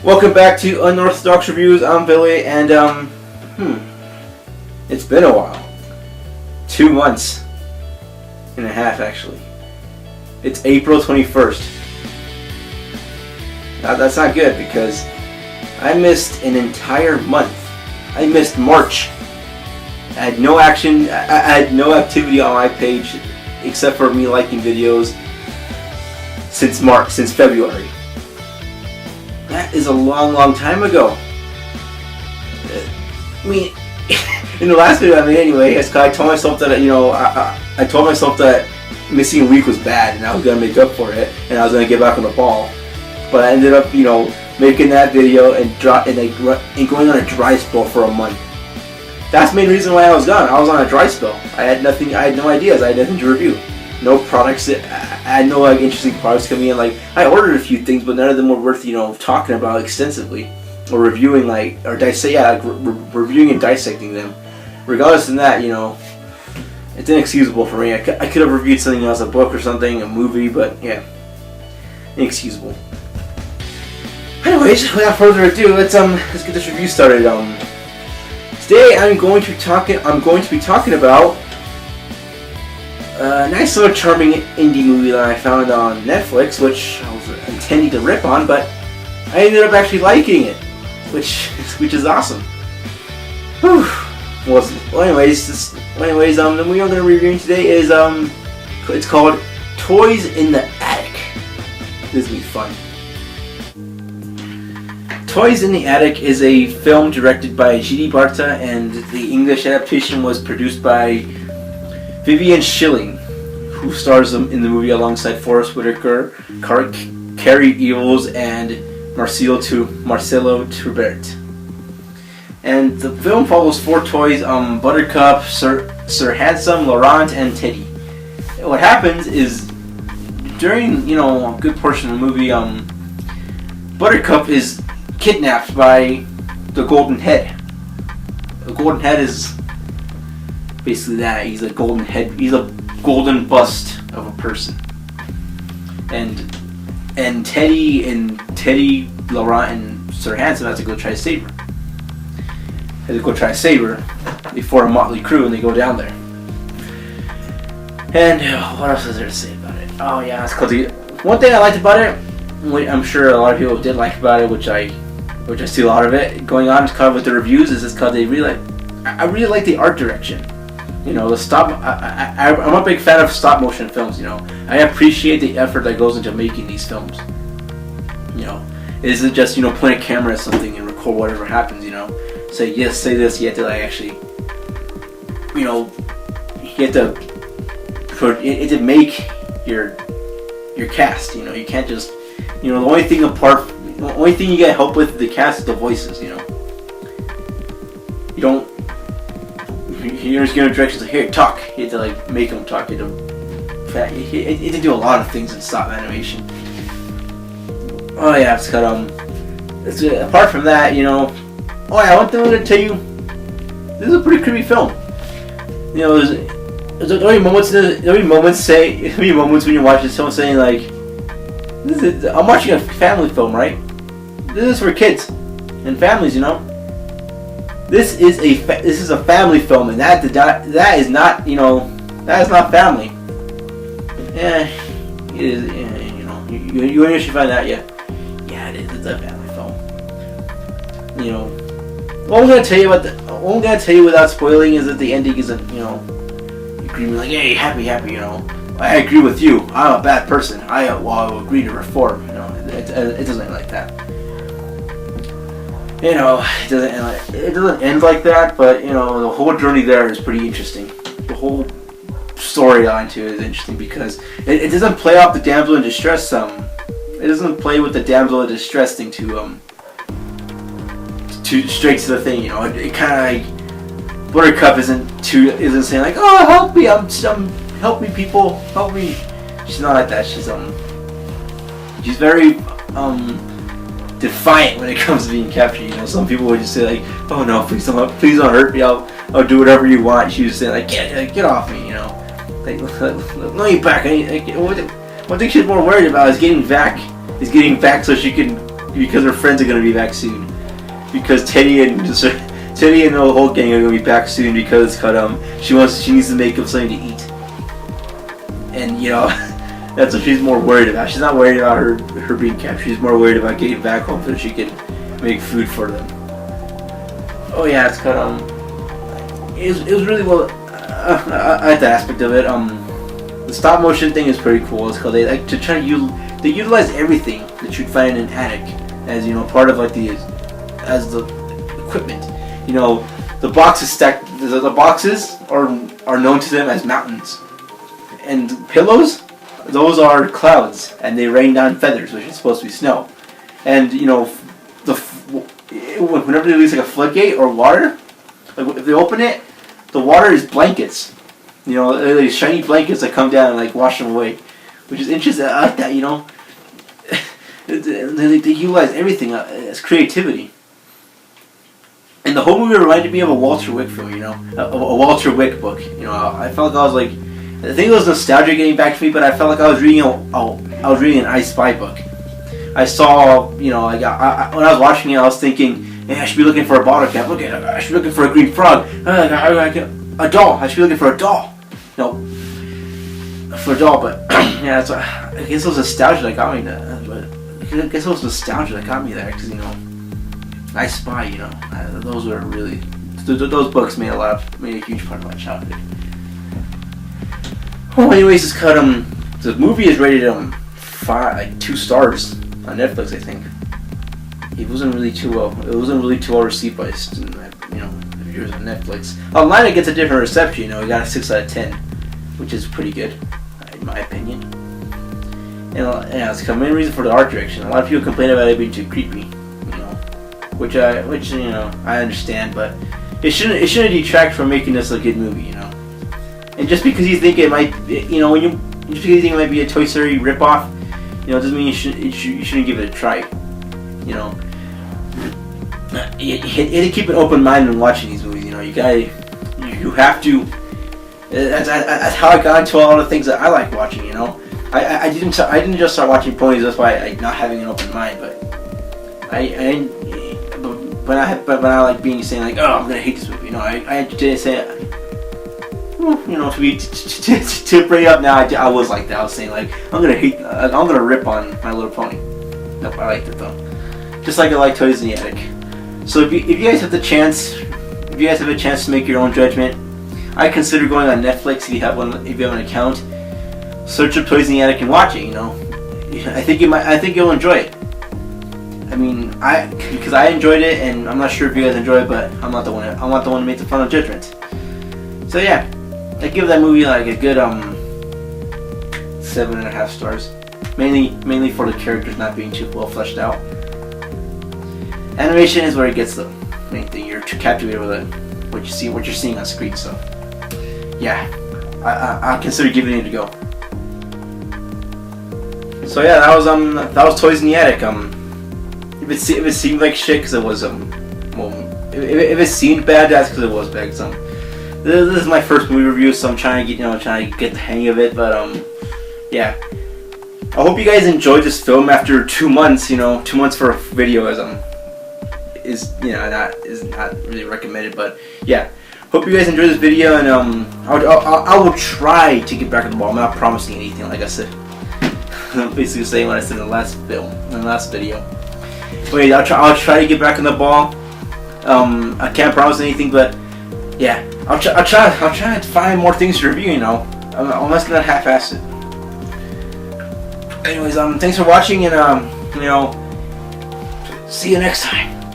Welcome back to Unorthodox Reviews. I'm Billy, and it's been a while. 2 months and a half, actually. It's April 21st. Now, that's not good because I missed an entire month. I missed March. I had no action. I had no activity on my page except for me liking videos since February. That is a long time ago. I mean, in the last video I made anyway, I told myself that, I told myself that missing a week was bad and I was going to make up for it and I was going to get back on the ball. But I ended up, making that video and going on a dry spell for a month. That's the main reason why I was gone. I was on a dry spell. I had no ideas. I had nothing to review. No products. I had no interesting products coming in. I ordered a few things, but none of them were worth talking about extensively or reviewing reviewing and dissecting them. Regardless of that, it's inexcusable for me. I could have reviewed something else, a book or something, a movie, but yeah, inexcusable. Anyways, without further ado, let's get this review started. Today I'm going to be talking about a nice little charming indie movie that I found on Netflix, which I was intending to rip on, but I ended up actually liking it, which is awesome. Whew. Well, anyways, the movie I'm going to be reviewing today is it's called Toys in the Attic. This will be fun. Toys in the Attic is a film directed by G.D. Barta, and the English adaptation was produced by Vivian Schilling, who stars in the movie alongside Forest Whitaker, Carrie Evans, and Marcelo Tubert. And the film follows 4 toys: Buttercup, Sir Handsome, Laurent, and Teddy. What happens is, during a good portion of the movie, Buttercup is kidnapped by the Golden Head. The Golden Head is basically that. He's a golden head. He's a golden bust of a person. And Teddy, Laurent, and Sir Handsome has to go try to save her. They form a motley crew and they go down there. And what else is there to say about it? Oh yeah, it's called one thing I liked about it, I'm sure a lot of people did like about it, which I see a lot of it going on kind of with the reviews, is because I really like the art direction. I'm a big fan of stop motion films. I appreciate the effort that goes into making these films. It isn't just point a camera at something and record whatever happens. Say yes, say this. You have to you have to make your cast. You can't just the only thing you get help with the cast is the voices. You're just giving directions like, here, talk. You have to make them talk. You have to do a lot of things in stop animation. Oh yeah, it's got apart from that, oh yeah, one thing I'm gonna tell you, this is a pretty creepy film. There's moments when you watch this film saying I'm watching a family film, right? This is for kids and families, This is a family film, and that is not family. Yeah, it is. You should find out. Yeah, it is. It's a family film. What I'm gonna tell you without spoiling is that the ending isn't. You agree with hey, happy. I agree with you. I'm a bad person. I will agree to reform. It doesn't end like that. It doesn't end like that, but the whole journey there is pretty interesting. The whole storyline to it is interesting because it doesn't play off the damsel in distress. It doesn't play with the damsel in distress thing to straight to the thing. It kind of Buttercup isn't saying oh, help me, help me, people, help me. She's not like that. She's very defiant when it comes to being captured. Some people would just say oh no, please don't hurt me. I'll do whatever you want. She was saying get off me. Let me back. One thing she's more worried about is getting back so she can because her friends are gonna be back soon. Because Teddy and the whole gang are gonna be back soon because she needs to make up something to eat. And that's what she's more worried about. She's not worried about her being captured. She's more worried about getting back home so she can make food for them. Oh yeah, it's cut. It was really well. I like that aspect of it. The stop motion thing is pretty cool. It's called they like to try to they utilize everything that you'd find in an attic as part of like the equipment. The boxes stacked. The boxes are known to them as mountains, and pillows, those are clouds, and they rain down feathers, which is supposed to be snow. And whenever they release like a floodgate or water, like if they open it, the water is blankets. These shiny blankets that come down and like wash them away, which is interesting. I like that. They utilize everything as creativity. And the whole movie reminded me of a Walter Wick film. A Walter Wick book. I felt like I was like, I think it was nostalgia getting back to me, but I felt like I was reading an I Spy book. I saw, when I was watching it, I was thinking, hey, I should be looking for a bottle cap. Look at it. I should be looking for a green frog. A doll. I should be looking for a doll. For a doll, but yeah, that's I guess it was nostalgia that got me there. But I guess it was nostalgia that got me there because I Spy. Those were really those books made a huge part of my childhood. Well, anyways, it's cut. The movie is rated 2 stars on Netflix, I think. It wasn't really too well received by viewers on Netflix. Online, it gets a different reception. It got a 6 out of 10, which is pretty good, in my opinion. It's the main reason for the art direction. A lot of people complain about it being too creepy, which I understand, but it shouldn't detract from making this a good movie, And just because you think it might, just because you think it might be a Toy Story ripoff, doesn't mean you shouldn't give it a try. You had to keep an open mind when watching these movies. You have to. That's how I got into a lot of things that I like watching. I didn't just start watching ponies. That's why I not having an open mind. But when I like saying like, oh, I'm gonna hate this movie. I didn't say. To bring it up now, I was like that. I was saying like, I'm gonna rip on My Little Pony. Nope, I liked it though. Just like I like Toys in the Attic. So if you guys have a chance to make your own judgment, I consider going on Netflix if you have an account. Search up Toys in the Attic and watch it. I think you'll enjoy it. Because I enjoyed it, and I'm not sure if you guys enjoy it, but I'm not the one to make the final judgment. So yeah, I give that movie like a good 7.5 stars. Mainly for the characters not being too well fleshed out. Animation is where it gets the main thing. You're too captivated with what you're seeing on screen. So yeah, I consider giving it a go. So yeah, that was Toys in the Attic. If it seemed like shit because it was if it seemed bad, that's because it was bad. This is my first movie review, so I'm trying to get the hang of it. But yeah, I hope you guys enjoyed this film after 2 months. 2 months for a video is not really recommended. But yeah, hope you guys enjoyed this video, and I will try to get back on the ball. I'm not promising anything, like I said. I'm basically saying what I said in the last video. Wait, I'll try to get back on the ball. I can't promise anything, but yeah, I'll try to find more things to review. I'm just gonna half-ass it. Anyways, thanks for watching, and see you next time.